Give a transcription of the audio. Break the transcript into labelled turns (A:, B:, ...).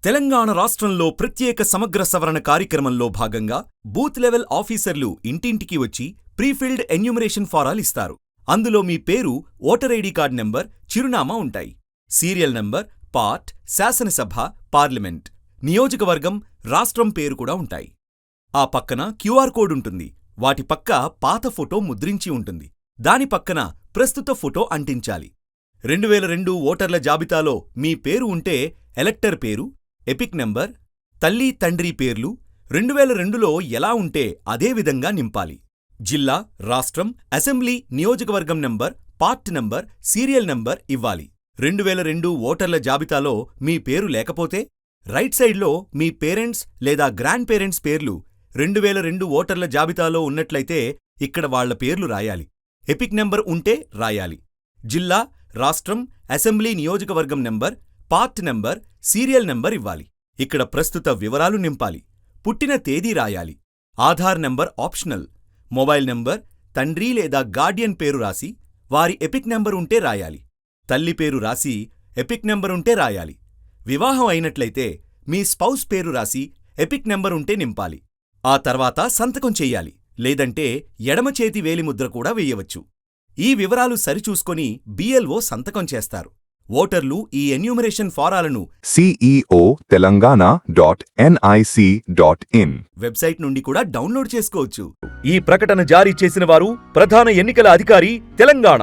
A: తెలంగాణ రాష్ట్రంలో ప్రత్యేక సమగ్ర సవరణ కార్యక్రమంలో భాగంగా బూత్ లెవెల్ ఆఫీసర్లు ఇంటింటికి వచ్చి ప్రీఫిల్డ్ ఎన్యూమరేషన్ ఫారాలు ఇస్తారు. అందులో మీ పేరు, ఓటర్ ఐడి కార్డ్ నెంబర్, చిరునామా ఉంటాయి. సీరియల్ నంబర్, పార్ట్, శాసనసభ, పార్లమెంట్, నియోజకవర్గం, రాష్ట్రం పేరు కూడా ఉంటాయి. ఆ పక్కన క్యూఆర్ కోడ్ ఉంటుంది. వాటి పక్క పాత ఫోటో ముద్రించి ఉంటుంది. దాని పక్కన ప్రస్తుత ఫోటో అంటించాలి. 2002 ఓటర్ల జాబితాలో మీ పేరు ఉంటే ఎలక్టర్ పేరు, ఎపిక్ నంబర్, తల్లి తండ్రి పేర్లు 2002లో ఎలా ఉంటే అదే విధంగా నింపాలి. జిల్లా, రాష్ట్రం, అసెంబ్లీ, నియోజకవర్గం number, part number, serial number ఇవ్వాలి. 2002 ఓటర్ల జాబితాలో మీ పేరు లేకపోతే రైట్ సైడ్లో మీ పేరెంట్స్ లేదా గ్రాండ్ పేరెంట్స్ పేర్లు 2002 ఓటర్ల జాబితాలో ఉన్నట్లయితే ఇక్కడ వాళ్ల పేర్లు రాయాలి. ఎపిక్ నంబర్ ఉంటే రాయాలి. జిల్లా, రాష్ట్రం, అసెంబ్లీ, నియోజకవర్గం number, part number, serial number ఇవ్వాలి. ఇక్కడ ప్రస్తుత వివరాలు నింపాలి. పుట్టిన తేదీ రాయాలి. Aadhaar number optional. Mobile number, తండ్రి లేదా గార్డియన్ పేరు రాసి వారి ఎపిక్ నంబర్ ఉంటే రాయాలి. తల్లి పేరు రాసి ఎపిక్ నంబర్ ఉంటే రాయాలి. వివాహం అయినట్లయితే మీ స్పౌస్ పేరు రాసి ఎపిక్ నంబర్ ఉంటే నింపాలి. ఆ తర్వాత సంతకం చెయ్యాలి. లేదంటే ఎడమ చేతి వేలిముద్ర కూడా వేయవచ్చు. ఈ వివరాలు సరిచూసుకొని BLO సంతకం చేస్తారు. ఓటర్లు ఈ ఎన్యూమరేషన్ ఫారాలను
B: ceo.telangana.nic.in
A: వెబ్సైట్ నుండి కూడా డౌన్లోడ్ చేసుకోవచ్చు. ఈ ప్రకటన జారీ చేసిన వారు ప్రధాన ఎన్నికల అధికారి, తెలంగాణ.